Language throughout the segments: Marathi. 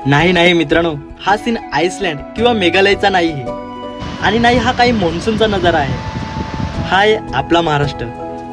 नाही नाही मित्रांनो, हा सीन आइसलँड किंवा मेघालयचा नाही आहे आणि नाही हा काही मॉन्सूनचा नजारा आहे. हा आहे आपला महाराष्ट्र,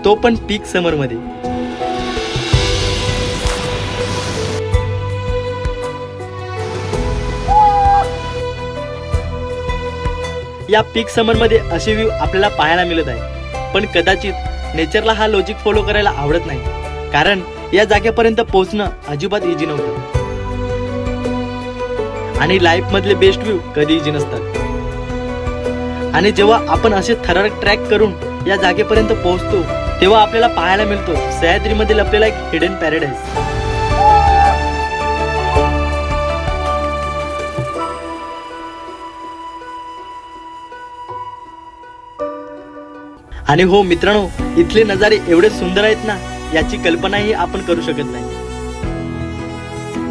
तो पण पीक समर मध्ये. या पीक समर मध्ये असे व्ह्यू आपल्याला पाहायला मिळत आहे. पण कदाचित नेचरला हा लॉजिक फॉलो करायला आवडत नाही, कारण या जागेपर्यंत पोहोचणं अजिबात इझी नव्हतं. आणि लाईफ मधले बेस्ट व्ह्यू कधी इझी नसतात. आणि जेव्हा आपण असे थरारक ट्रॅक करून या जागेपर्यंत पोहोचतो, तेव्हा आपल्याला पाहायला मिळतो सह्याद्रीमध्ये लपलेला एक हिडन पॅराडाईज. आणि हो मित्रांनो, इथले नजारे एवढे सुंदर आहेत ना, याची कल्पनाही आपण करू शकत नाही.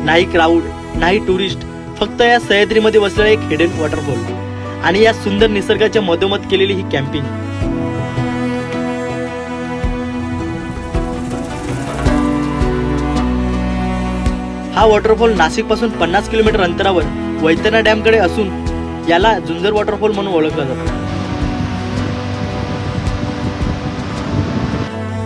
नाही क्राऊड, नाही टुरिस्ट, फक्त या सह्याद्रीमध्ये बसलेला एक हिडन वॉटरफॉल आणि या सुंदर निसर्गाच्या मधोमध केलेली ही कॅम्पिंग. हा वॉटरफॉल नाशिक पासून 50 किलोमीटर अंतरावर वैतरणा डॅम कडे असून याला झुंजर वॉटरफॉल म्हणून ओळखला जातो.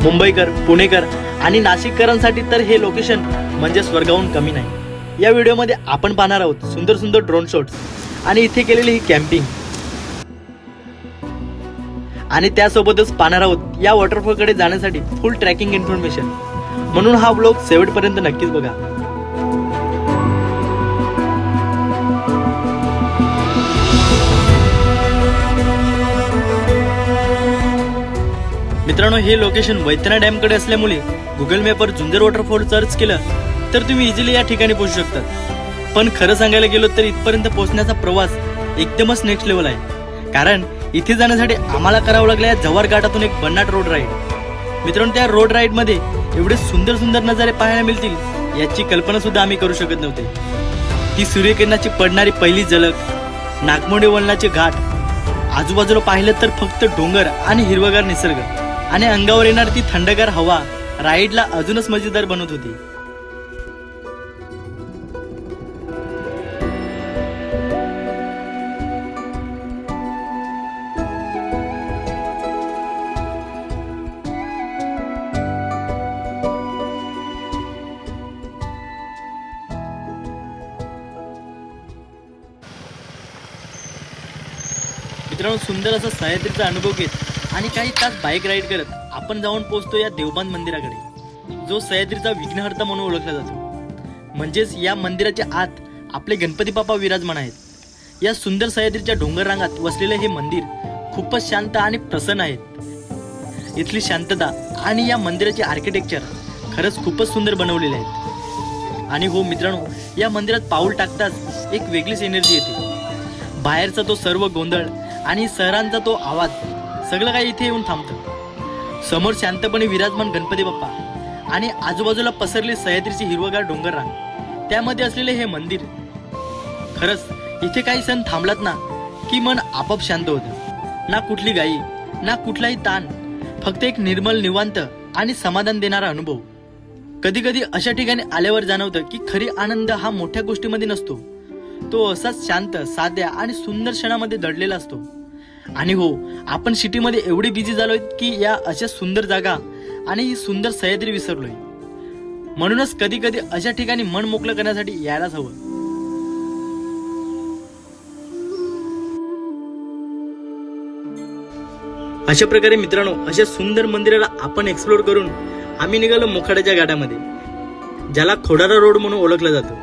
मुंबईकर, पुणेकर आणि नाशिककरांसाठी तर हे लोकेशन म्हणजे स्वर्गाहून कमी नाही. या व्हिडिओमध्ये आपण पाहणार आहोत सुंदर सुंदर ड्रोन शॉट्स आणि इथे केलेली ही कॅम्पिंग, आणि त्यासोबतच पाहणार आहोत या वॉटरफॉल कडे जाण्यासाठी फुल ट्रॅकिंग इन्फॉर्मेशन. म्हणून हा व्लॉग शेवटपर्यंत नक्कीच बघा. मित्रांनो, हे लोकेशन वैतरणा डॅम कडे असल्यामुळे गुगल मॅपवर झुंजर वॉटरफॉल सर्च केलं तर तुम्ही इझिली या ठिकाणी पोहोचू शकतात. पण खरं सांगायला गेलो तर इथपर्यंत पोहोचण्याचा प्रवास एकदमच नेक्स्ट लेवल आहे, कारण इथे जाण्यासाठी आम्हाला करावं लागलं या जव्हार घाटातून एक भन्नाट रोड राईड. मित्रांनो, त्या रोड राईड मध्ये एवढे सुंदर सुंदर नजारे पाहायला मिळतील याची कल्पना सुद्धा आम्ही करू शकत नव्हते. ती सूर्यकिरणाची पडणारी पहिली झलक, नागमोडी वळणाचे घाट, आजूबाजूला पाहिलं तर फक्त डोंगर आणि हिरवगार निसर्ग, आणि अंगावर येणार ती थंडगार हवा राईडला अजूनच मजेदार बनवत होती. मित्रांनो, सुंदर असा सह्याद्रीचा अनुभव घेत आणि काही तास बाईक राईड करत आपण जाऊन पोहोचतो या देवबांध मंदिराकडे, जो सह्याद्रीचा विघ्नहर्ता म्हणून ओळखला जातो. म्हणजेच या मंदिराच्या आत आपले गणपती बाप्पा विराजमान आहेत. या सुंदर सह्याद्रीच्या डोंगर रांगात वसलेले हे मंदिर खूपच शांत आणि प्रसन्न आहेत. इथली शांतता आणि या मंदिराचे आर्किटेक्चर खरंच खूपच सुंदर बनवलेले आहेत. आणि हो मित्रांनो, या मंदिरात पाऊल टाकताच एक वेगळीच एनर्जी येते. बाहेरचा तो सर्व गोंधळ आणि शहरांचा तो आवाज सगळं काही इथे येऊन थांबतं. समोर शांतपणे विराजमान गणपती बाप्पा आणि आजूबाजूला पसरली सह्याद्रीची हिरवगार डोंगर रांग, त्यामध्ये असलेले हे मंदिर. खरंच इथे काही क्षण थांबलात ना की मन आपोआप शांत होतं. ना कुठली घाई, ना कुठलाही ताण, फक्त एक निर्मल, निवांत आणि समाधान देणारा अनुभव. कधी कधी अशा ठिकाणी आल्यावर जाणवतं की खरी आनंद हा मोठ्या गोष्टीमध्ये नसतो, तो असाच शांत, साध्या आणि सुंदर क्षणामध्ये दडलेला असतो. आणि हो, आपण सिटीमध्ये एवढे बिझी झालोय की या अशा सुंदर जागा आणि ही सुंदर सह्याद्री विसरलोय. म्हणूनच कधी कधी अशा ठिकाणी मन मोकळं करण्यासाठी यायलाच हवं. अशा प्रकारे मित्रांनो, अशा सुंदर मंदिराला आपण एक्सप्लोर करून आम्ही निघालो मोखाड्याच्या घाटामध्ये, ज्याला खोडारा रोड म्हणून ओळखला जातो.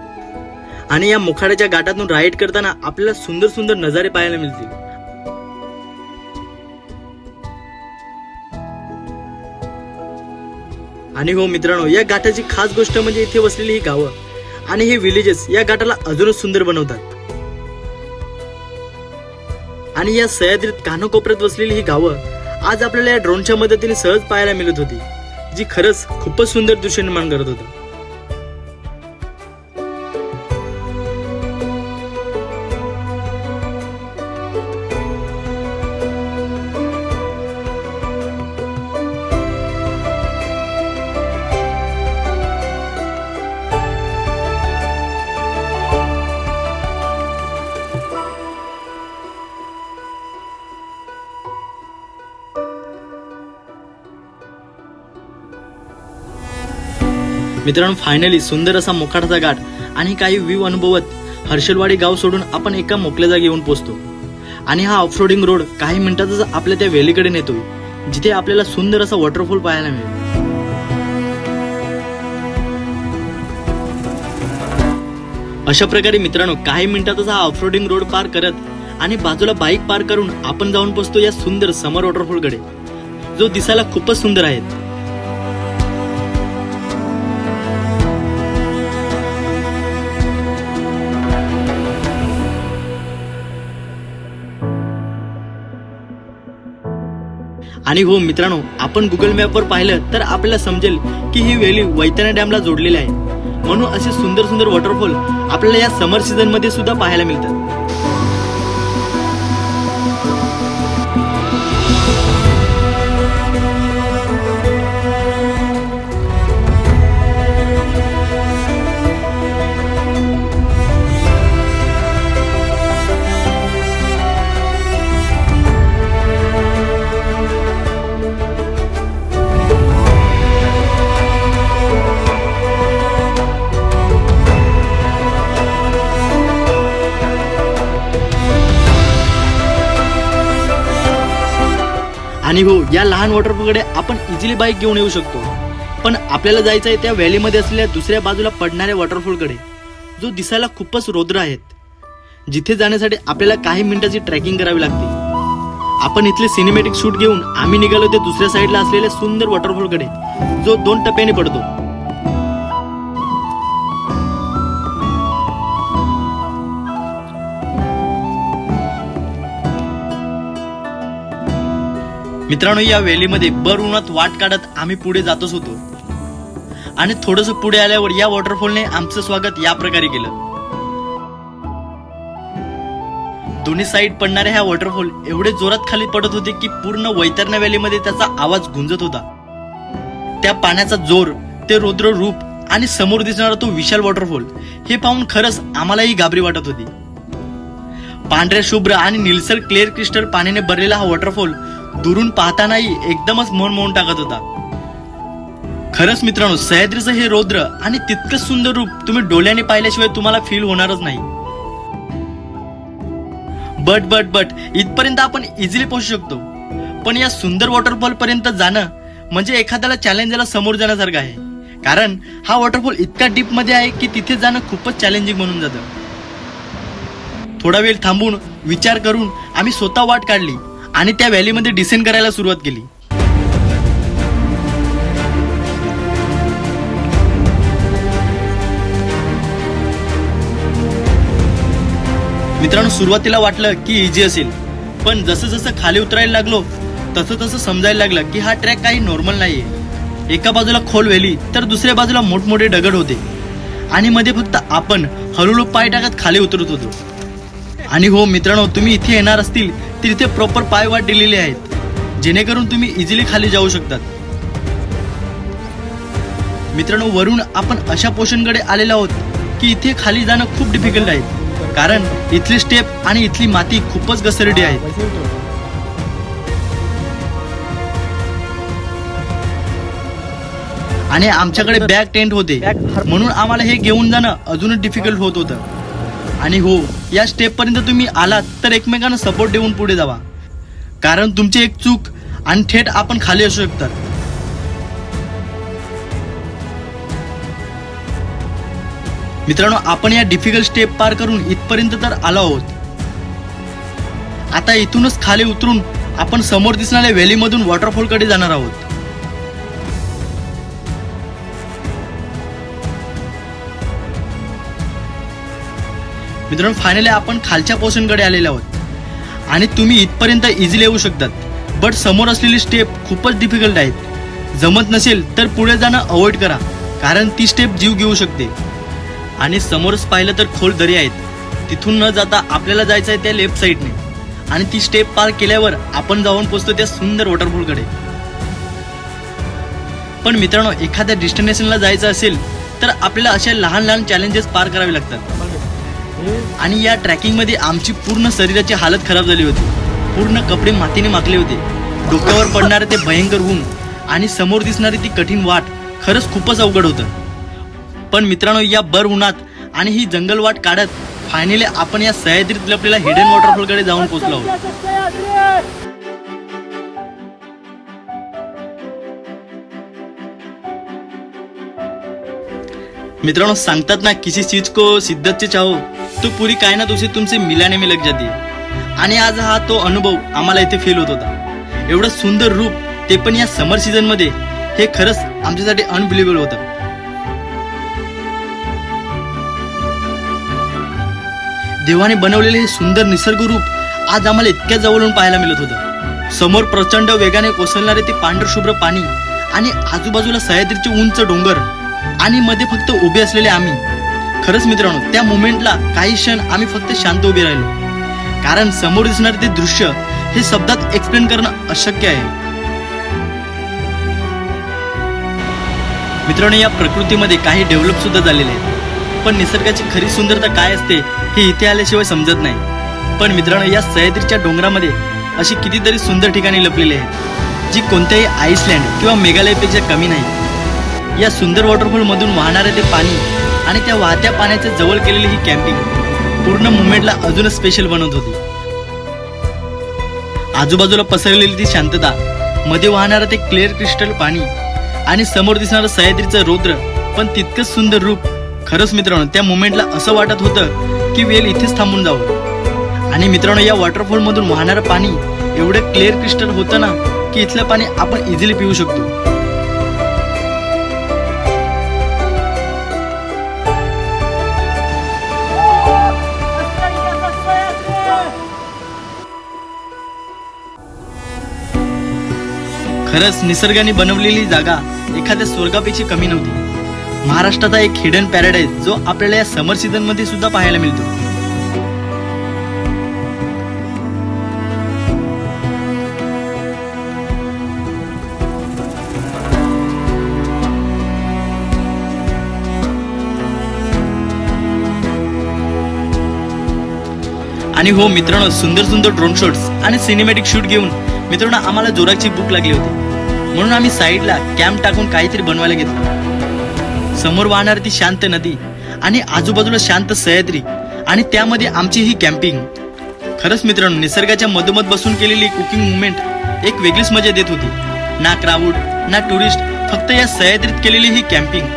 आणि या मोखाड्याच्या घाटातून राईड करताना आपल्याला सुंदर सुंदर नजारे पाहायला मिळतील. आणि हो मित्रांनो, या घाटाची खास गोष्ट म्हणजे इथे वसलेली ही गावं आणि हे विलेजेस या घाटाला अजूनच सुंदर बनवतात. आणि या सह्याद्रीत कानाकोपऱ्यात वसलेली ही गावं आज आपल्याला या ड्रोनच्या मदतीने सहज पाहायला मिळत होती, जी खरंच खूपच सुंदर दृश्य निर्माण करत होतं. मित्रांनो, फायनली सुंदर असा मोखाडाचा घाट आणि काही व्ह्यू अनुभवत हर्षलवाडी गाव सोडून आपण एका मोकळ्या जागी येऊन पोहोचतो. आणि हा ऑफरोडिंग रोड काही मिनिटातच आपल्या त्या व्हॅलीकडे नेतोय, जिथे आपल्याला सुंदर असा वॉटरफॉल पाहायला मिळेल. अशा प्रकारे मित्रांनो, काही मिनिटातच हा ऑफरोडिंग रोड पार करत आणि बाजूला बाईक पार करून आपण जाऊन पोहोचतो या सुंदर समर वॉटरफॉल कडे, जो दिसायला खूपच सुंदर आहे. आणि हो मित्रांनो, आपण गुगल मॅपवर पाहिलं तर आपल्याला समजेल की ही व्हॅली वैतरणा डॅमला जोडलेली आहे. म्हणून असे सुंदर सुंदर वॉटरफॉल आपल्याला या समर सीझन मध्ये सुद्धा पाहायला मिळतात. आणि हो, या लहान वॉटरफॉलकडे आपण इझिली बाईक घेऊन येऊ शकतो. पण आपल्याला जायचं आहे त्या व्हॅलीमध्ये असलेल्या दुसऱ्या बाजूला पडणाऱ्या वॉटरफॉलकडे, जो दिसायला खूपच रौद्र आहेत. जिथे जाण्यासाठी आपल्याला काही मिनिटाची ट्रेकिंग करावी लागते. आपण इथले सिनेमॅटिक शूट घेऊन आम्ही निघालो ते दुसऱ्या साईडला असलेल्या सुंदर वॉटरफॉलकडे, जो 2 टप्प्याने पडतो. मित्रांनो, या व्हॅलीमध्ये भर उन्हात वाट काढत आम्ही पुढे जातच होतो. आणि थोडंसं पुढे आल्यावर या वॉटरफॉलने आमचं स्वागत या प्रकारे केलं. दोन्ही साईड पडणारे ह्या वॉटरफॉल एवढे जोरात खाली पडत होते की पूर्ण वैतरणा व्हॅलीमध्ये त्याचा आवाज गुंजत होता. त्या पाण्याचा जोर, ते रौद्र रूप आणि समोर दिसणारा तो विशाल वॉटरफॉल हे पाहून खरंच आम्हालाही घाबरी वाटत होती. पांढऱ्या शुभ्र आणि निळसर क्लिअर क्रिस्टल पाण्याने भरलेला हा वॉटरफॉल दुरून पाहतानाही एकदमच मन मोहून टाकत होता. खरंच मित्रांनो, सह्याद्रीचं हे रौद्र आणि तितकंच सुंदर रूप तुम्ही डोळ्याने पाहिल्याशिवाय तुम्हाला फील होणारच नाही. बट इथपर्यंत आपण इझिली पोहोचू शकतो. पण या सुंदर वॉटरफॉल पर्यंत जाणं म्हणजे एखाद्याला चॅलेंजला समोर जाण्यासारखं आहे. कारण हा वॉटरफॉल इतका डीप मध्ये आहे की तिथे जाणं खूपच चॅलेंजिंग म्हणून जातं. थोडा वेळ थांबून विचार करून आम्ही स्वतः वाट काढली आणि त्या व्हॅलीमध्ये डिसेंड करायला सुरुवात केली. मित्रांनो, सुरुवातीला वाटलं की इझी असेल, पण जसं जसं खाली उतरायला लागलो तसं समजायला लागलं की हा ट्रॅक काही नॉर्मल नाहीये. एका बाजूला खोल व्हॅली तर दुसऱ्या बाजूला मोठमोठे दगड होते आणि मध्ये फक्त आपण हळूहळू पाय टाकत खाली उतरत होतो. आणि हो मित्रांनो, तुम्ही इथे येणार असतील तर इथे प्रॉपर पायवाट दिलेले आहेत, जेणेकरून तुम्ही इझिली खाली जाऊ शकतात. मित्रांनो, वरून आपण अशा पोर्शनकडे आलेलो आहोत की इथे खाली जाणं खूप डिफिकल्ट आहे. कारण इथली स्टेप आणि इथली माती खूपच घसरडी आहे. आणि आमच्याकडे बॅग टेंट होते, म्हणून आम्हाला हे घेऊन जाणं अजूनच डिफिकल्ट होत होतं. आणि हो, या स्टेप पर्यंत तुम्ही आलात तर एकमेकांना सपोर्ट देऊन पुढे जावा, कारण तुमची एक चूक आणि थेट आपण खाली असू शकतात. मित्रांनो, आपण या डिफिकल्ट स्टेप पार करून इथपर्यंत तर आलो आहोत. आता इथूनच खाली उतरून आपण समोर दिसणाऱ्या व्हॅलीमधून वॉटरफॉलकडे जाणार आहोत. मित्रांनो, फायनली आपण खालच्या पोर्शनकडे आलेले आहोत आणि तुम्ही इथपर्यंत इझिली येऊ शकतात. बट समोर असलेली स्टेप खूपच डिफिकल्ट आहेत. जमत नसेल तर पुढे जाणं अवॉइड करा, कारण ती स्टेप जीव घेऊ शकते. आणि समोरच पाहिलं तर खोल दरी आहेत. तिथून न जाता आपल्याला जायचं आहे त्या लेफ्ट साईडने आणि ती स्टेप पार केल्यावर आपण जाऊन पोहोचतो त्या सुंदर वॉटरफॉलकडे. पण मित्रांनो, एखाद्या डेस्टिनेशनला जायचं असेल तर आपल्याला अशा लहान लहान चॅलेंजेस पार करावे लागतात. आणि या ट्रॅकिंगमध्ये आमची पूर्ण शरीराची हालत खराब झाली होती. पूर्ण कपडे मातीने माखले होते. डोक्यावर पडणारे ते भयंकर ऊन आणि समोर दिसणारी ती कठीण वाट खरंच खूपच अवघड होतं. पण मित्रांनो, या भर उन्हात आणि ही जंगलवाट काढत फायनली आपण या सह्याद्रीत लपलेल्या हिडन वॉटरफॉल कडे जाऊन पोहोचलो आहोत. मित्रांनो, सांगतात ना, किसी चीज को शिद्दत से चाहो तो पूरी कायनात उसे तुमसे मिलाने में लग जाती है. आणि आज हा तो अनुभव आम्हाला इथे फील होत होता. एवढं सुंदर रूप, ते पण या समर सीझन मध्ये, हे खरंच आमच्यासाठी अनबिलिव्हेबल होतं. देवाने बनवलेले हे सुंदर निसर्ग रूप आज आम्हाला इतक्या जवळून पाहायला मिळत होतं. समोर प्रचंड वेगाने कोसळणारे ते पांढरशुभ्र पाणी आणि आजूबाजूला सह्याद्रीचे उंच डोंगर आणि मध्ये फक्त उभे असलेले आम्ही. खरंच मित्रांनो, त्या मोमेंटला काही क्षण आम्ही फक्त शांत उभे राहिलो, कारण समोर दिसणारे ते दृश्य हे शब्दात एक्सप्लेन करणं अशक्य आहे. मित्रांनो, या प्रकृतीमध्ये काही डेव्हलप सुद्धा झालेले आहे, पण निसर्गाची खरी सुंदरता काय असते हे इथे आल्याशिवाय समजत नाही. पण मित्रांनो, या सह्याद्रीच्या डोंगरामध्ये अशी कितीतरी सुंदर ठिकाणी लपलेली आहेत, जी कोणत्याही आईसलँड किंवा मेघालयपेक्षा कमी नाही. या सुंदर वॉटरफॉल मधून वाहणारे ते पाणी आणि त्या वाहत्या पाण्याच्या जवळ केलेली ही कॅम्पिंग पूर्ण मुवमेंटला अजूनच स्पेशल बनवत होती. आजूबाजूला पसरलेली ती शांतता, मध्ये वाहणारं ते क्लिअर क्रिस्टल पाणी आणि समोर दिसणारं सह्याद्रीचं रौद्र पण तितकंच सुंदर रूप. खरंच मित्रांनो, त्या मुवमेंटला असं वाटत होतं की वेळ इथेच थांबून जावं. आणि मित्रांनो, या वॉटरफॉल मधून वाहणारं पाणी एवढं क्लिअर क्रिस्टल होतं ना की इथलं पाणी आपण इझिली पिऊ शकतो. खरंच निसर्गाने बनवलेली जागा एखाद्या स्वर्गापेक्षा कमी नव्हती. महाराष्ट्राचा एक हिडन पॅराडाईज जो आपल्याला या समर सीझन मध्ये सुद्धा पाहायला मिळतो. आणि हो मित्रांनो, सुंदर सुंदर ड्रोन शॉट्स आणि सिनेमॅटिक शूट घेऊन मित्रांनो आम्हाला जोराची भूक लागली होती, म्हणून आम्ही साईडला कॅम्प टाकून काहीतरी बनवायला घेतलं. समोर वाहणारी ती शांत नदी आणि आजूबाजूला शांत सह्याद्री आणि त्यामध्ये आमची ही कॅम्पिंग. खरंच मित्रांनो, निसर्गाच्या मधोमध बसून केलेली कुकिंग मुवमेंट एक वेगळीच मजा देत होती. ना क्राऊड ना टुरिस्ट, फक्त या सह्याद्रीत केलेली ही कॅम्पिंग.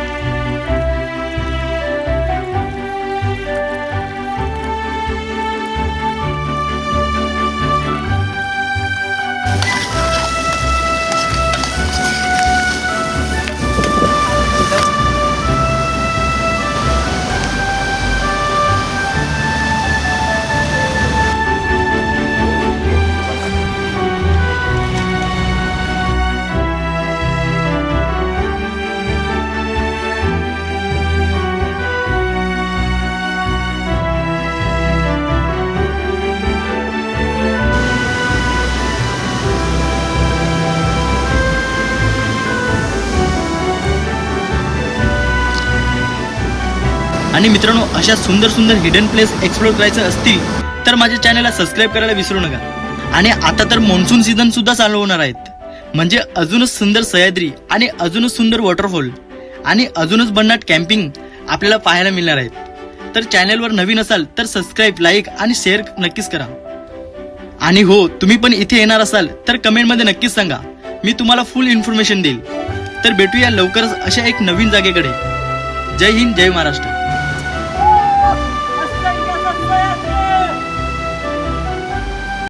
आणि मित्रांनो, अशा सुंदर सुंदर हिडन प्लेस एक्सप्लोर करायचं असतील तर माझ्या चॅनलला सबस्क्राईब करायला विसरू नका. आणि आता तर मॉन्सून सीझन सुद्धा चालू होणार आहेत, म्हणजे अजूनच सुंदर सह्याद्री आणि अजूनच सुंदर वॉटरफॉल आणि अजूनच भन्नाट कॅम्पिंग आपल्याला पाहायला मिळणार आहेत. तर चॅनलवर नवीन असाल तर सबस्क्राईब, लाईक आणि शेअर नक्कीच करा. आणि हो, तुम्ही पण इथे येणार असाल तर कमेंटमध्ये नक्कीच सांगा, मी तुम्हाला फुल इन्फॉर्मेशन देईल. तर भेटूया लवकरच अशा एक नवीन जागेकडे. जय हिंद, जय महाराष्ट्र.